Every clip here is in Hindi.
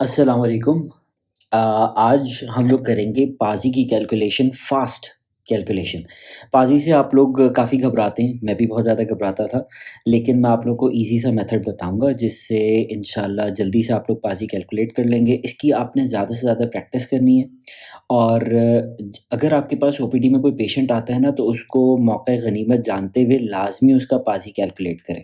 अस्सलाम वालेकुम। आज हम लोग करेंगे पाज़ी की कैलकुलेशन, फ़ास्ट कैलकुलेशन। पाज़ी से आप लोग काफ़ी घबराते हैं, मैं भी बहुत ज़्यादा घबराता था, लेकिन मैं आप लोग को ईज़ी सा मेथड बताऊँगा जिससे इंशाल्लाह जल्दी से आप लोग पाज़ी कैलकुलेट कर लेंगे। इसकी आपने ज़्यादा से ज़्यादा प्रैक्टिस करनी है और अगर आपके पास ओपीडी में कोई पेशेंट आता है ना, तो उसको मौक़े गनीमत जानते हुए लाज़मी उसका पाज़ी कैलकुलेट करें।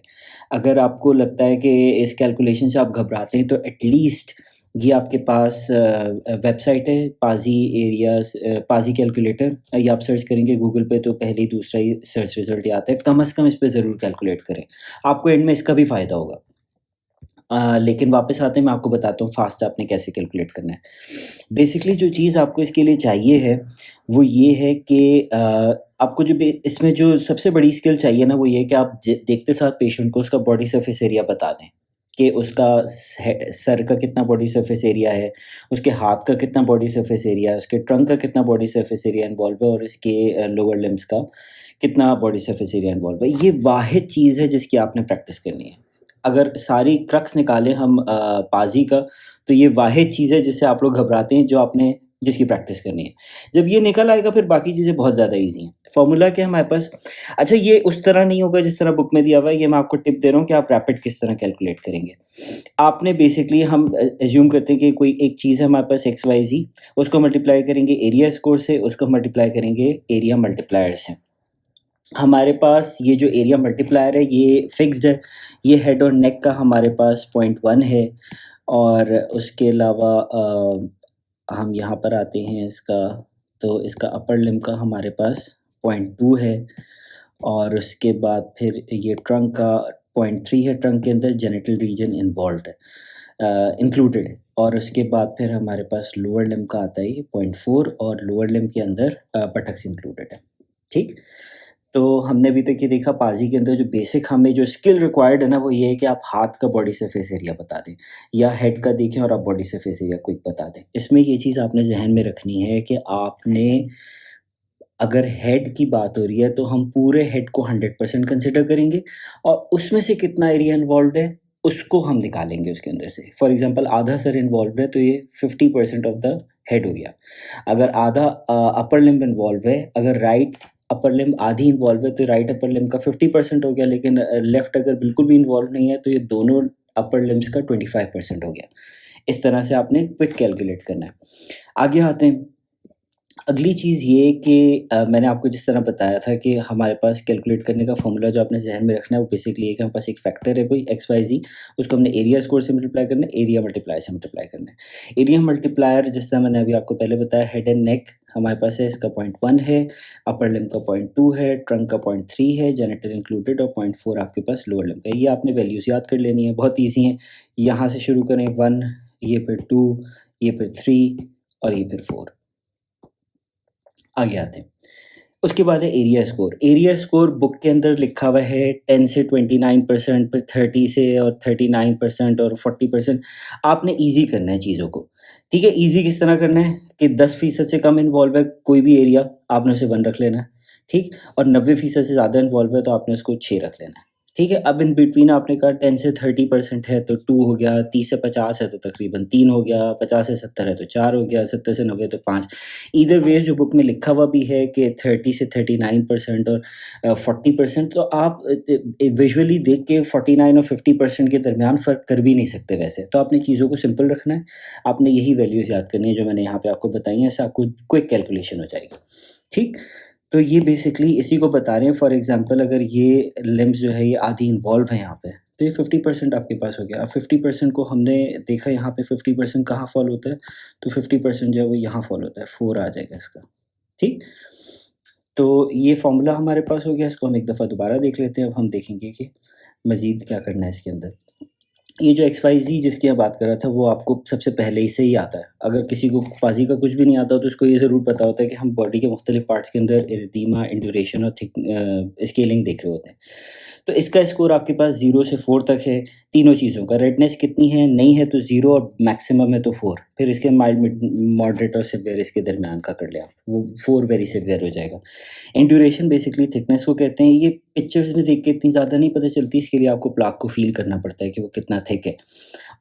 अगर आपको लगता है कि इस कैलकुलेशन से आप घबराते हैं, तो एटलीस्ट ये आपके पास वेबसाइट है पाज़ी एरियाज़, पाज़ी कैलकुलेटर, ये आप सर्च करेंगे गूगल पे तो पहले ही दूसरा ही सर्च रिज़ल्ट ही आता है। कम से कम इस पे ज़रूर कैलकुलेट करें, आपको एंड में इसका भी फ़ायदा होगा। लेकिन वापस आते हैं, मैं आपको बताता हूँ फ़ास्ट आपने कैसे कैलकुलेट करना है। बेसिकली जो चीज़ आपको इसके लिए चाहिए है, वो ये है कि आपको जो बे इसमें जो सबसे बड़ी स्किल चाहिए ना, वो ये है कि आप देखते साथ पेशेंट को उसका बॉडी सरफेस एरिया बता दें, कि उसका सर का कितना बॉडी सरफेस एरिया है, उसके हाथ का कितना बॉडी सरफेस एरिया है, उसके ट्रंक का कितना बॉडी सरफेस एरिया इन्वॉल्व है और इसके लोअर लिम्स का कितना बॉडी सरफेस एरिया इन्वॉल्व है। ये वाहिद चीज़ है जिसकी आपने प्रैक्टिस करनी है। अगर सारी क्रक्स निकालें हम पाज़ी का, तो ये वाहिद चीज़ है जिससे आप लोग घबराते हैं, जो आपने जिसकी प्रैक्टिस करनी है। जब ये निकल आएगा, फिर बाकी चीज़ें बहुत ज़्यादा ईज़ी हैं। फ़ॉर्मूला क्या है हमारे पास? अच्छा, ये उस तरह नहीं होगा जिस तरह बुक में दिया हुआ है, ये मैं आपको टिप दे रहा हूँ कि आप रैपिड किस तरह कैलकुलेट करेंगे। आपने बेसिकली हम एज़्यूम करते हैं कि कोई एक चीज़ है हमारे पास XYZ, उसको मल्टीप्लाई करेंगे एरिया स्कोर से, उसको मल्टीप्लाई करेंगे एरिया मल्टीप्लायर से। हमारे पास ये जो एरिया मल्टीप्लायर है, ये फिक्स्ड है, ये हेड और नेक का हमारे पास 0.1 है और उसके अलावा हम यहाँ पर आते हैं इसका, तो इसका अपर लिम्ब का हमारे पास 0.2 है और उसके बाद फिर ये ट्रंक का 0.3 है, ट्रंक के अंदर जेनिटल रीजन इन्वॉल्व्ड है, इंक्लूडेड है और उसके बाद फिर हमारे पास लोअर लिम्ब का आता है ये 0.4 और लोअर लिम्ब के अंदर बटक्स इंक्लूडेड है, ठीक? तो हमने अभी तक ये देखा पाज़ी के अंदर जो बेसिक हमें जो स्किल रिक्वायर्ड है ना, वो ये है कि आप हाथ का बॉडी सरफेस एरिया बता दें या हेड का देखें और आप बॉडी सरफेस एरिया क्विक बता दें। इसमें ये चीज़ आपने ज़हन में रखनी है कि आपने, अगर हेड की बात हो रही है, तो हम पूरे हेड को 100% कंसिडर करेंगे और उसमें से कितना एरिया इन्वॉल्व्ड है, उसको हम निकालेंगे उसके अंदर से। फॉर एग्ज़ाम्पल आधा सर इन्वॉल्व्ड है, तो ये 50% ऑफ द हेड हो गया। अगर आधा अपर लिम्ब इन्वॉल्व है, अगर राइट अपर लिम्ब आधी इन्वॉल्व है, तो राइट अपर लिम्ब का 50% हो गया, लेकिन लेफ्ट अगर बिल्कुल भी इन्वॉल्व नहीं है, तो ये दोनों अपर लिम्ब्स का 25% हो गया। इस तरह से आपने क्विक कैलकुलेट करना है। आगे आते हैं। अगली चीज़ ये कि मैंने आपको जिस तरह बताया था कि हमारे पास कैलकुलेट करने का फ़ॉर्मूला जो आपने ज़हन में रखना है, वो बेसिकली ये है कि हमारे पास एक फैक्टर है कोई XYZ, उसको हमने एरिया स्क्वायर से मल्टीप्लाई करना है, एरिया मल्टीप्लाई से मल्टीप्लाई करना है। एरिया मल्टीप्लायर जिस तरह मैंने अभी आपको पहले बताया, हेड एंड नेक हमारे पास है, इसका 0.1 है, अपर लिम्ब का 0.2 है, ट्रंक का 0.3 है, जेनिटल इंक्लूडेड और 0.4 आपके पास लोअर लिम्ब का है। ये आपने वैल्यूज़ याद कर लेनी है, बहुत ईज़ी हैं। यहाँ से शुरू करें 1, ये फिर 2, ये फिर 3 और ये फिर 4। आगे आते हैं। उसके बाद है area score. Area score book के अंदर लिखा हुआ है 10 से 29%, फिर 30 से और 39% और 40%। आपने ईज़ी करना है चीज़ों को, ठीक है? ईज़ी किस तरह करना है कि 10% से कम इन्वॉल्व है कोई भी एरिया, आपने उसे 1 रख लेना है, ठीक? और 90% से ज़्यादा इन्वॉल्व है, तो आपने उसको 6 रख लेना है, ठीक है? अब इन बिटवीन आपने कहा 10 से 30% है, तो 2 हो गया, 30 से 50 है, तो तकरीबन 3 हो गया, 50 से 70 है, तो 4 हो गया, 70 से 90 तो 5। ईदर वेज़ जो बुक में लिखा हुआ भी है कि 30 से 39% और 40%, तो आप विजुअली देख के 49 और 50% के दरमियान फ़र्क कर भी नहीं सकते वैसे। तो आपने चीज़ों को सिंपल रखना है, आपने यही वैल्यूज़ याद करनी है जो मैंने यहाँ पे आपको बताई हैं, इससे आपको क्विक कैलकुलेशन हो जाएगी, ठीक? तो ये बेसिकली इसी को बता रहे हैं। फॉर एग्ज़ाम्पल अगर ये लिम्ब्स जो है ये आधी इन्वॉल्व है यहाँ पे, तो ये 50% आपके पास हो गया। अब 50% को हमने देखा यहाँ पे 50% कहाँ फ़ॉल होता है, तो 50% जो है वो यहाँ फ़ॉल होता है, 4 आ जाएगा इसका, ठीक? तो ये फ़ॉर्मूला हमारे पास हो गया, इसको हम एक दफ़ा दोबारा देख लेते हैं, अब हम देखेंगे कि मज़ीद क्या करना है इसके अंदर। ये जो XYZ जिसकी मैं बात कर रहा था, वो आपको सबसे पहले ही से ही आता है। अगर किसी को पाज़ी का कुछ भी नहीं आता, तो उसको ये ज़रूर पता होता है कि हम बॉडी के मुख्तलिफ पार्ट्स के अंदर एरिथीमा, इंड्यूरेशन और स्केलिंग देख रहे होते हैं। तो इसका स्कोर आपके पास 0 से 4 तक है, तीनों चीज़ों का। रेडनेस कितनी है? नहीं है तो 0 और मैक्सिमम है तो 4। फिर इसके माइल्ड, मिड, मॉडरेट और सिवियर इसके दरमियान का कर लें आप, वो 4 वेरी सिवियर हो जाएगा। इंड्यूरेशन बेसिकली थिकनेस को कहते हैं। ये पिक्चर्स में देख के इतनी ज़्यादा नहीं पता चलती, इसके लिए आपको प्लाक को फ़ील करना पड़ता है कि वो कितना थिक है।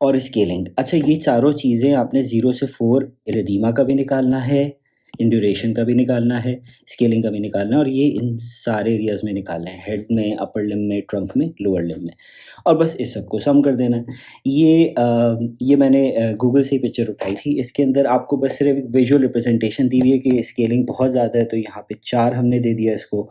और स्केलिंग। अच्छा, ये चारों चीज़ें आपने 0 से 4 इरिदीमा का भी निकालना है, इंड्यूरेशन का भी निकालना है, स्केलिंग का भी निकालना है और ये इन सारे एरियाज़ में निकालना है, हेड में, अपर लिम्ब में, ट्रंक में, लोअर लिम्ब में और बस इस सबको सम कर देना है। ये मैंने गूगल से ही पिक्चर उठाई थी, इसके अंदर आपको बस सिर्फ़ एक विजुअल रिप्रेज़ेंटेशन दी हुई है कि स्केलिंग बहुत ज़्यादा है तो यहाँ पे 4 हमने दे दिया इसको।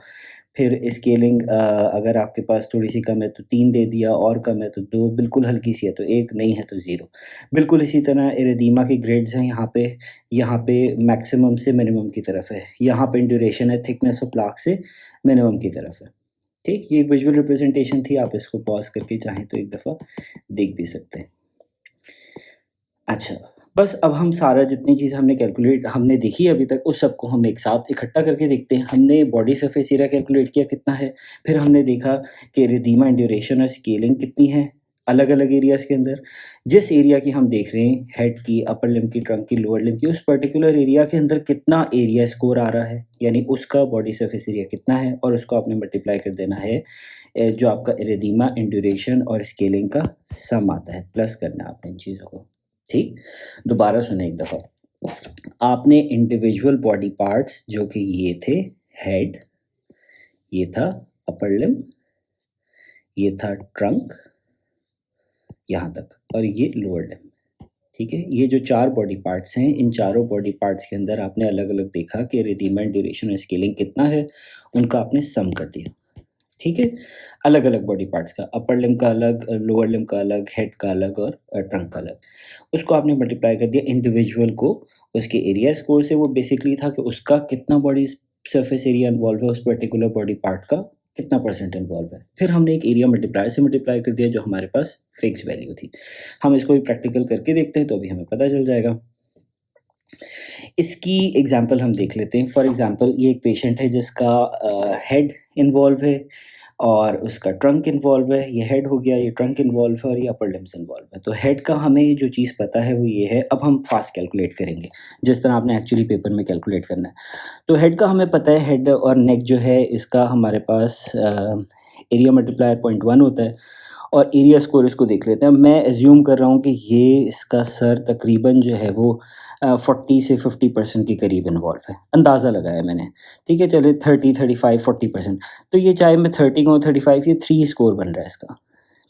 फिर स्केलिंग अगर आपके पास थोड़ी-सी कम है तो 3 दे दिया और कम है तो 2, बिल्कुल हल्की-सी है तो 1, नहीं है तो 0। बिल्कुल इसी तरह इरिदीमा के ग्रेड्स हैं यहाँ पे मैक्सिमम से मिनिमम की तरफ है। यहाँ पे ड्यूरेशन है थिकनेस ऑफ प्लाक से मिनिमम की तरफ है। ठीक? ये एक विजुअल रिप्रेज़ेंटेशन थी, आप इसको पॉज़ करके चाहें तो एक दफ़ा देख भी सकते हैं। अच्छा, बस अब हम सारा जितनी चीज़ हमने देखी है अभी तक, उस सबको हम एक साथ इकट्ठा करके देखते हैं। हमने बॉडी सरफेस एरिया कैलकुलेट किया कितना है, फिर हमने देखा कि इरिदीमा, ड्यूरेशन और स्केलिंग कितनी है, अलग-अलग एरियाज़ के अंदर। जिस एरिया की हम देख रहे हैं, हेड की, अपर लिम्ब की, ट्रंक की, लोअर लिम्ब की, उस पर्टिकुलर एरिया के अंदर कितना एरिया स्कोर आ रहा है, यानी उसका बॉडी सरफेस एरिया कितना है और उसको आपने मल्टीप्लाई कर देना है जो आपका इरिदीमा, ड्यूरेशन और स्केलिंग का सम आता है, प्लस करना है आपने इन चीज़ों को। ठीक? दोबारा सुनें एक दफ़ा। आपने इंडिविजुअल बॉडी पार्ट्स जो कि ये थे, हेड, ये था अपर लिम्ब, ये था ट्रंक, यहाँ तक और ये लोअर लिम्ब। ठीक है? ये जो 4 बॉडी पार्ट्स हैं, इन चारों बॉडी पार्ट्स के अंदर आपने अलग-अलग देखा कि इरिदीमा, ड्यूरेशन और स्केलिंग कितना है, उनका आपने सम कर दिया। ठीक है? अलग-अलग बॉडी पार्ट्स का, अपर लिम्ब का अलग, लोअर लिम्ब का अलग, हेड का अलग और ट्रंक का अलग। उसको आपने मल्टीप्लाई कर दिया इंडिविजुअल को उसके एरिया स्कोर से। वो बेसिकली था कि उसका कितना बॉडी सरफेस एरिया इन्वॉल्व है, उस पर्टिकुलर बॉडी पार्ट का कितना परसेंट इन्वॉल्व है। फिर हमने एक एरिया मल्टीप्लायर से मल्टीप्लाई कर दिया जो हमारे पास फिक्स वैल्यू थी। हम इसको भी प्रैक्टिकल करके देखते हैं तो अभी हमें पता चल जाएगा। इसकी एग्ज़ाम्पल हम देख लेते हैं। फॉर एग्ज़ाम्पल ये एक पेशेंट है जिसका हेड इन्वॉल्व है और उसका ट्रंक इन्वॉल्व है। ये हेड हो गया, ये ट्रंक इन्वॉल्व है और ये अपर लिम्स इन्वॉल्व है। तो हेड का हमें जो चीज़ पता है वो ये है। अब हम फास्ट कैलकुलेट करेंगे, जिस तरह आपने एक्चुअली पेपर में कैलकुलेट करना है। तो हेड का हमें पता है, हेड और नेक जो है इसका हमारे पास एरिया मल्टीप्लायर 0.1 होता है और एरिया स्कोर इसको देख लेते हैं। मैं एज़्यूम कर रहा हूँ कि ये इसका सर तकरीबन जो है वो 40 से 50% के करीब इन्वॉल्व है। अंदाज़ा लगाया मैंने। ठीक है, चलिए 30, 35, 40%। तो ये चाहे मैं 30 कहूँ, 35, ये 3 स्कोर बन रहा है इसका।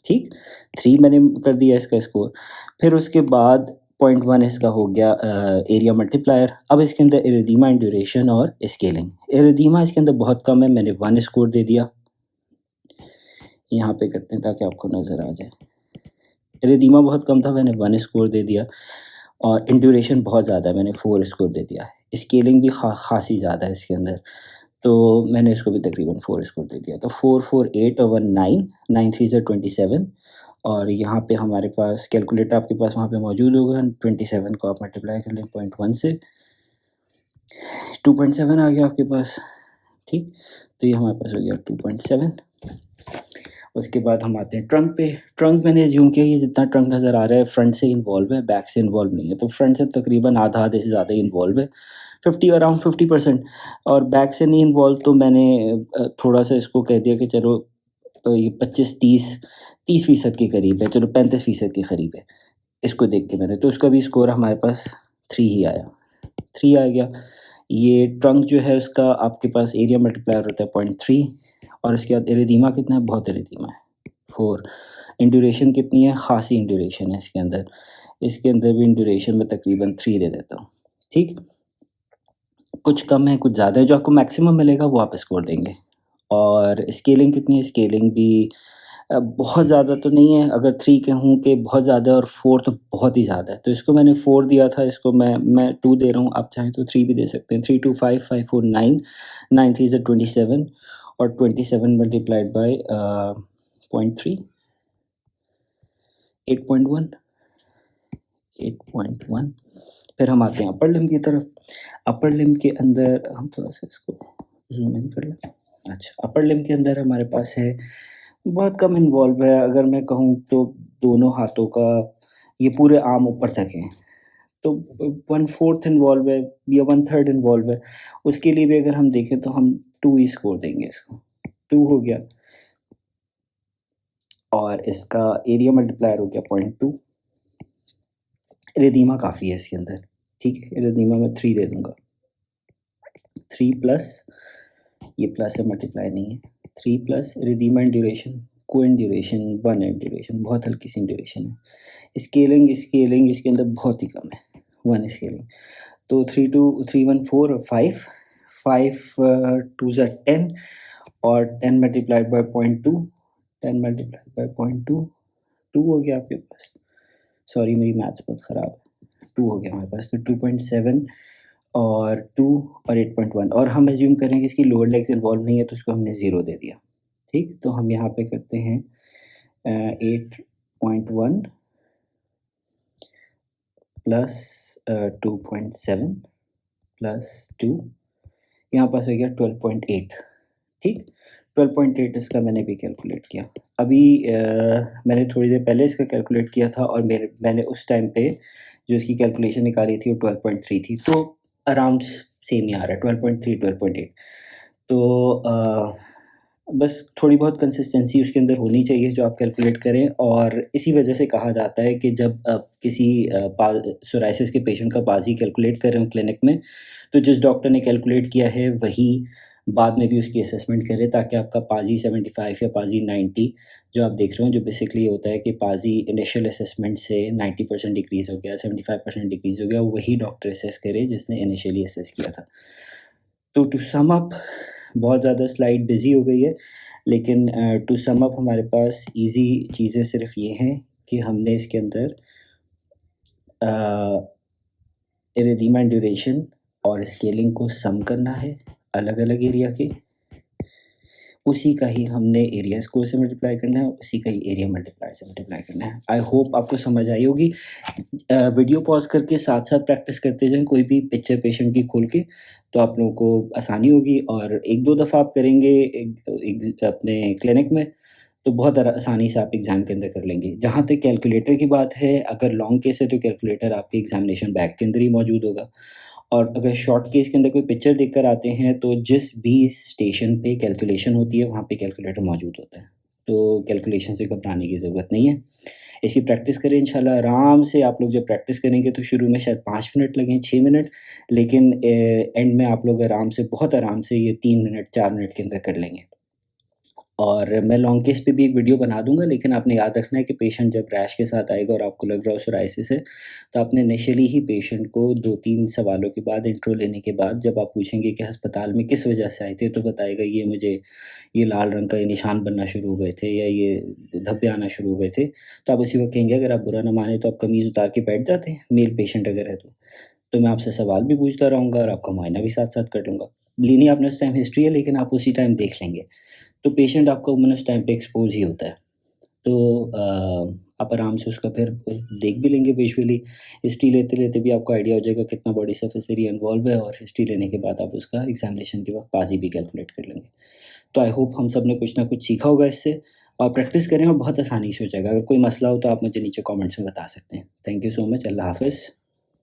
ठीक? 3 मैंने कर दिया इसका स्कोर। फिर उसके बाद 0.1 इसका हो गया एरिया मल्टीप्लायर। अब इसके अंदर इरिदीमा, ड्यूरेशन और स्केलिंग। इरिदीमा इसके अंदर बहुत कम है, मैंने 1 स्कोर दे दिया। यहाँ पे करते हैं ताकि आपको नज़र आ जाए। इरिदीमा बहुत कम था, मैंने 1 स्कोर दे दिया और ड्यूरेशन बहुत ज़्यादा है, मैंने 4 स्कोर दे दिया। स्केलिंग भी ख़ासी ज़्यादा है इसके अंदर, तो मैंने इसको भी तकरीबन 4 स्कोर दे दिया। तो 4, 4, 8 और 1 9, 9 3 ज़ा 27 और यहाँ पे हमारे पास कैलकुलेटर आपके पास वहाँ पे मौजूद होगा। 27 को आप मल्टीप्लाई कर लें 0.1 से, 2.7 आ गया आपके पास। ठीक? तो ये हमारे पास हो गया 2.7। उसके बाद हम आते हैं ट्रंक पे। ट्रंक मैंने एज़्यूम किया ये जितना ट्रंक नज़र आ रहा है फ्रंट से इन्वॉल्व है, बैक से इन्वॉल्व नहीं है। तो फ्रंट से तकरीबन आधे से ज़्यादा इन्वॉल्व है, 50 अराउंड 50% और बैक से नहीं इन्वॉल्व। तो मैंने थोड़ा-सा इसको कह दिया कि चलो ये 25-30% के करीब है, चलो 35% के करीब है। इसको देख के मैंने तो उसका भी स्कोर हमारे पास 3 ही आया, 3 आ गया। ये ट्रंक जो है उसका आपके पास एरिया मल्टीप्लायर होता है 0.3 और इसके बाद इरिदीमा कितना है, बहुत इरिदीमा है 4। ड्यूरेशन कितनी है, ख़ासी ड्यूरेशन है इसके अंदर। इसके अंदर भी ड्यूरेशन में तकरीबन 3 दे देता हूँ। ठीक? कुछ कम है, कुछ ज़्यादा है, जो आपको मैक्सिमम मिलेगा वो आप स्कोर देंगे। और स्केलिंग कितनी है, स्केलिंग भी बहुत ज़्यादा तो नहीं है। अगर 3 कहूँ कि बहुत ज़्यादा है और 4 तो बहुत ही ज़्यादा है। तो इसको मैंने 4 दिया था, इसको मैं 2 दे रहा हूँ, आप चाहें तो 3 भी दे सकते हैं। 3 2 5 5 4 9, 9 3 ज़ा 27 और 27 मल्टीप्लाइड बाय 0.3, 8.1, 8.1। फिर हम आते हैं अपर लिम्ब की तरफ। अपर लिम्ब के अंदर हम थोड़ा-सा इसको ज़ूम इन कर लें। अच्छा, अपर लिम्ब के अंदर हमारे पास है, बहुत कम इन्वॉल्व है। अगर मैं कहूँ तो दोनों हाथों का ये पूरे आर्म ऊपर तक हैं। तो 1/4 इन्वॉल्व है या 1/3 इन्वॉल्व है। उसके लिए भी अगर हम देखें तो हम 2 ही स्कोर देंगे इसको, 2 हो गया। और इसका एरिया मल्टीप्लायर हो गया 0.2 इरिदीमा काफ़ी है इसके अंदर, ठीक है? इरिदीमा मैं 3 दे दूँगा। 3 प्लस ये प्लस है, मल्टीप्लाई नहीं है। 3 प्लस इरिदीमा एंड ड्यूरेशन, कोएंड ड्यूरेशन, 1 एंड ड्यूरेशन, बहुत हल्की सी ड्यूरेशन है। स्केलिंग इसके अंदर बहुत ही कम है, 1 स्केलिंग। तो 3 2 3 1 4 और 5, 5 2 ज़ा 10 और 10 मल्टीप्लाइड बाय 0.2, 10 मल्टीप्लाइड बाय 0.2, 2 हो गया आपके पास। सॉरी मेरी मैथ्स बहुत ख़राब है। 2 हो गया हमारे पास, तो 2.7 और 2 और 8.1, और हम अज़्यूम करें कि इसकी लोअर लेग्स इन्वॉल्व नहीं है तो उसको हमने 0 दे दिया, ठीक? तो हम यहाँ पे करते हैं 8.1 प्लस 2.7 प्लस 2, यहाँ पास हो गया 12.8, ठीक? 12.8 इसका मैंने भी कैलकुलेट किया। अभी मैंने थोड़ी देर पहले इसका कैलकुलेट किया था और मैंने उस टाइम पे जो इसकी कैलकुलेशन निकाली थी वो 12.3 थी, तो अराउंड सेम ही आ रहा है, 12.3 12.8। तो बस थोड़ी बहुत कंसिस्टेंसी उसके अंदर होनी चाहिए जो आप कैलकुलेट करें, और इसी वजह से कहा जाता है कि जब आप किसी सोराइसिस के पेशेंट का पाजी कैलकुलेट कर रहे हो क्लिनिक में, तो जिस डॉक्टर ने कैलकुलेट किया है वही बाद में भी उसकी असेसमेंट करे, ताकि आपका पाजी 75 या पाजी 90 जो आप देख रहे हो, जो बेसिकली होता है कि पाजी इनिशियल असेसमेंट से 90% डिक्रीज़ हो गया, 75% डिक्रीज़ हो गया, वही डॉक्टर असेस करे जिसने इनिशियली असेस किया था। तो टू सम अप, बहुत ज़्यादा स्लाइड बिज़ी हो गई है, लेकिन टू सम अप हमारे पास ईज़ी चीज़ें सिर्फ़ ये हैं कि हमने इसके अंदर इरिदीमा ड्यूरेशन और स्केलिंग को सम करना है अलग-अलग एरिया के, उसी का ही हमने एरिया स्कोर से मल्टीप्लाई करना है, उसी का ही एरिया मल्टीप्लाई से मल्टीप्लाई करना है। आई होप आपको समझ आई होगी। वीडियो पॉज़ करके साथ-साथ प्रैक्टिस करते जाएँ, कोई भी पिक्चर पेशेंट की खोल के, तो आप लोगों को आसानी होगी, और 1-2 दफ़ा आप करेंगे अपने क्लिनिक में, तो बहुत आसानी से आप एग्ज़ाम के अंदर कर लेंगे। जहाँ तक कैलकुलेटर की बात है, अगर लॉन्ग केस है तो कैलकुलेटर आपके एग्ज़ामिनेशन बैग के अंदर ही मौजूद होगा, और अगर शॉर्ट केस के अंदर कोई पिक्चर देखकर आते हैं तो जिस भी स्टेशन पे कैलकुलेशन होती है वहाँ पे कैलकुलेटर मौजूद होता है। तो कैलकुलेशन से घबराने की ज़रूरत नहीं है। इसकी प्रैक्टिस करें इंशाल्लाह आराम से। आप लोग जब प्रैक्टिस करेंगे तो शुरू में शायद 5 मिनट लगें, 6 मिनट, लेकिन एंड में आप लोग आराम से, बहुत आराम से ये 3 मिनट, 4 मिनट के अंदर कर लेंगे। और मैं लॉन्ग केस पे भी एक वीडियो बना दूँगा, लेकिन आपने याद रखना है कि पेशेंट जब रैश के साथ आएगा और आपको लग रहा हो सोराइसिस है, तो आपने इनिशियली ही पेशेंट को 2-3 सवालों के बाद, इंट्रो लेने के बाद, जब आप पूछेंगे कि अस्पताल में किस वजह से आए थे, तो बताएगा ये मुझे ये लाल रंग का ये निशान बनना शुरू हो गए थे या ये धब्बे आना शुरू हो गए थे। तो आप उसी को कहेंगे, अगर आप बुरा ना माने तो आप कमीज़ उतार के बैठ जाते हैं, मेल पेशेंट अगर है तो। तो मैं आपसे सवाल भी पूछता रहूँगा और आपका मुआयना भी साथ-साथ कर लूँगा। लेनी आपने उस टाइम हिस्ट्री है, लेकिन आप उसी टाइम देख लेंगे। तो पेशेंट आपका उस टाइम पे एक्सपोज़ ही होता है। तो आप आराम से उसका फिर देख भी लेंगे विजुअली। हिस्ट्री लेते-लेते भी आपको आइडिया हो जाएगा कितना बॉडी सरफेस एरिया इन्वॉल्व है, और हिस्ट्री लेने के बाद आप उसका एग्ज़ामिनेशन के वक़्त पाज़ी भी कैलकुलेट कर लेंगे। तो आई होप हम सब ने कुछ ना कुछ सीखा होगा इससे, और प्रैक्टिस करें और बहुत आसानी से हो जाएगा। अगर कोई मसला हो तो आप मुझे नीचे कमेंट्स में बता सकते हैं। Thank you so much. अल्लाह हाफ़िज़।